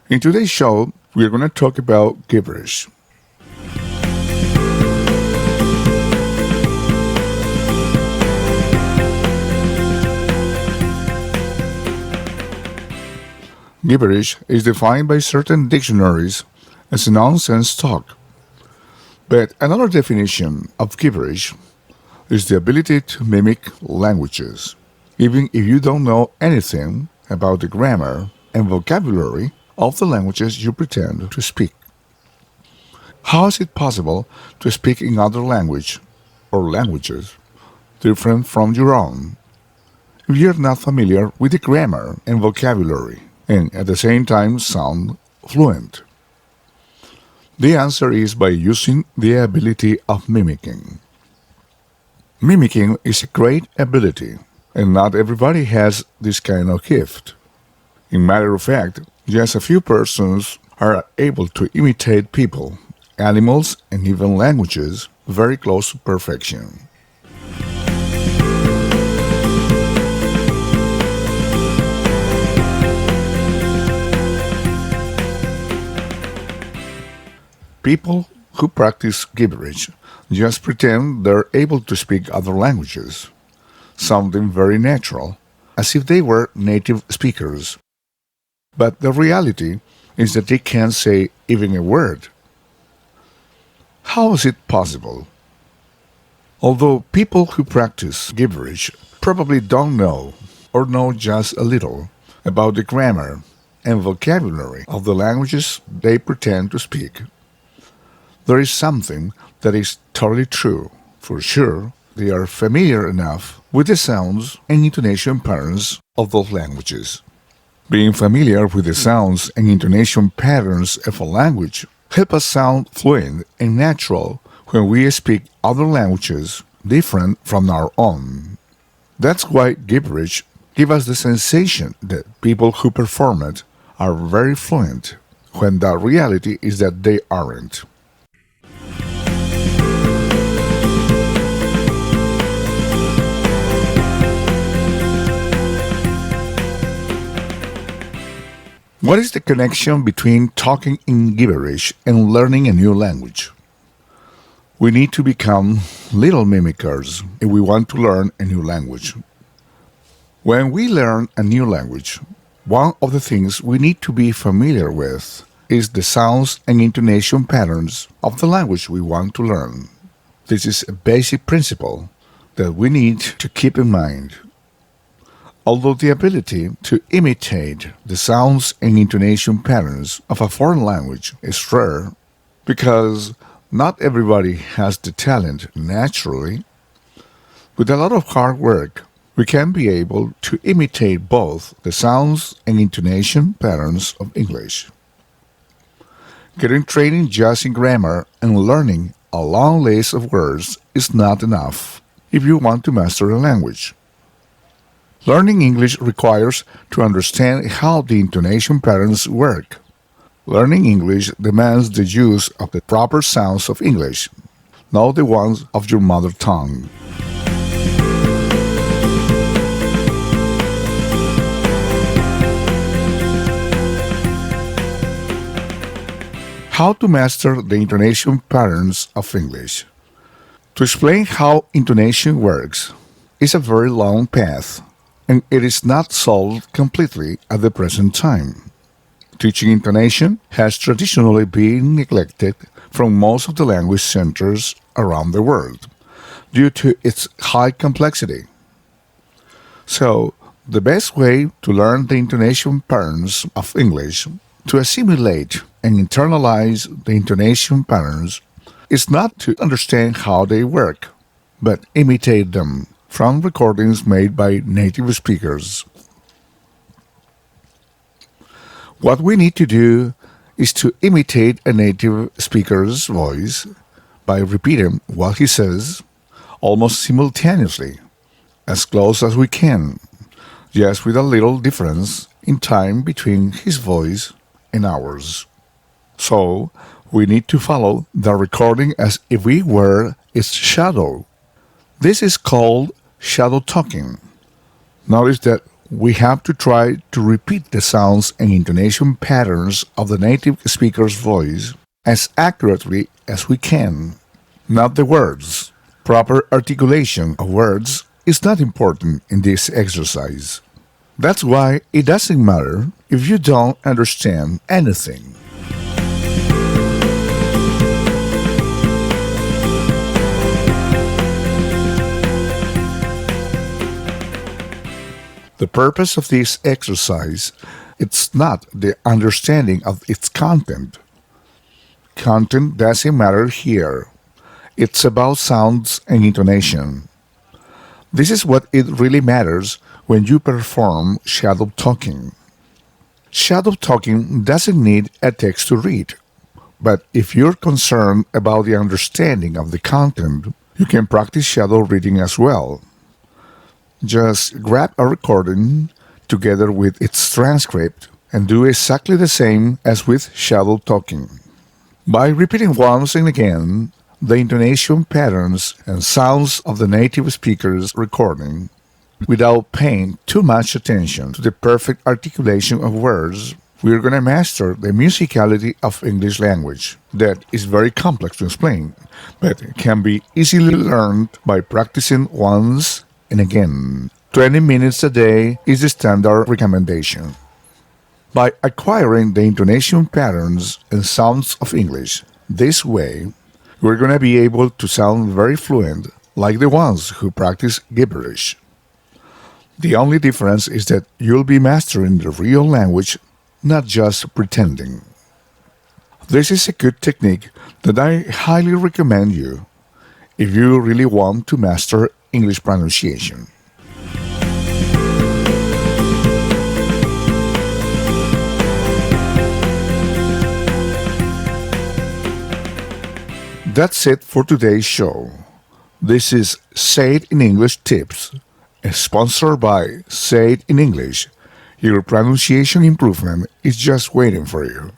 In today's show, we're going to talk about gibberish. Gibberish is defined by certain dictionaries as nonsense talk. But another definition of gibberish is the ability to mimic languages, even if you don't know anything about the grammar and vocabulary of the languages you pretend to speak. How is it possible to speak in other language or languages different from your own if you're not familiar with the grammar and vocabulary and at the same time sound fluent? The answer is by using the ability of mimicking. Mimicking is a great ability, and not everybody has this kind of gift. In matter of fact, just a few persons are able to imitate people, animals, and even languages very close to perfection. People who practice gibberish just pretend they're able to speak other languages, sounding very natural, as if they were native speakers. But the reality is that they can't say even a word. How is it possible? Although people who practice gibberish probably don't know, or know just a little, about the grammar and vocabulary of the languages they pretend to speak, there is something that is totally true. For sure, they are familiar enough with the sounds and intonation patterns of those languages. Being familiar with the sounds and intonation patterns of a language help us sound fluent and natural when we speak other languages different from our own. That's why gibberish gives us the sensation that people who perform it are very fluent, when the reality is that they aren't. What is the connection between talking in gibberish and learning a new language? We need to become little mimickers if we want to learn a new language. When we learn a new language, one of the things we need to be familiar with is the sounds and intonation patterns of the language we want to learn. This is a basic principle that we need to keep in mind. Although the ability to imitate the sounds and intonation patterns of a foreign language is rare, because not everybody has the talent naturally, with a lot of hard work, we can be able to imitate both the sounds and intonation patterns of English. Getting training just in grammar and learning a long list of words is not enough if you want to master a language. Learning English requires to understand how the intonation patterns work. Learning English demands the use of the proper sounds of English, not the ones of your mother tongue. How to master the intonation patterns of English. To explain how intonation works is a very long path, and it is not solved completely at the present time. Teaching intonation has traditionally been neglected from most of the language centers around the world due to its high complexity. So, the best way to learn the intonation patterns of English, to assimilate and internalize the intonation patterns, is not to understand how they work, but imitate them from recordings made by native speakers. What we need to do is to imitate a native speaker's voice by repeating what he says almost simultaneously, as close as we can, just with a little difference in time between his voice and ours. So, we need to follow the recording as if we were its shadow. This is called shadow talking. Notice that We have to try to repeat the sounds and intonation patterns of the native speaker's voice as accurately as we can. Not the words. Proper articulation of words is not important in this exercise. That's why it doesn't matter if you don't understand anything. The purpose of this exercise is not the understanding of its content. Content doesn't matter here. It's about sounds and intonation. This is what it really matters when you perform shadow talking. Shadow talking doesn't need a text to read, but if you're concerned about the understanding of the content, you can practice shadow reading as well. Just grab a recording together with its transcript and do exactly the same as with shadow talking. By repeating once and again the intonation patterns and sounds of the native speaker's recording, without paying too much attention to the perfect articulation of words, we're going to master the musicality of English language. That is very complex to explain, but can be easily learned by practicing once and again. 20 minutes a day is the standard recommendation. By acquiring the intonation patterns and sounds of English this way, we're going to be able to sound very fluent like the ones who practice Gibberish. The only difference is that you'll be mastering the real language, not just pretending. This is a good technique that I highly recommend you if you really want to master English pronunciation. That's it for today's show. This is Say It in English Tips, sponsored by Say It in English. Your pronunciation improvement is just waiting for you.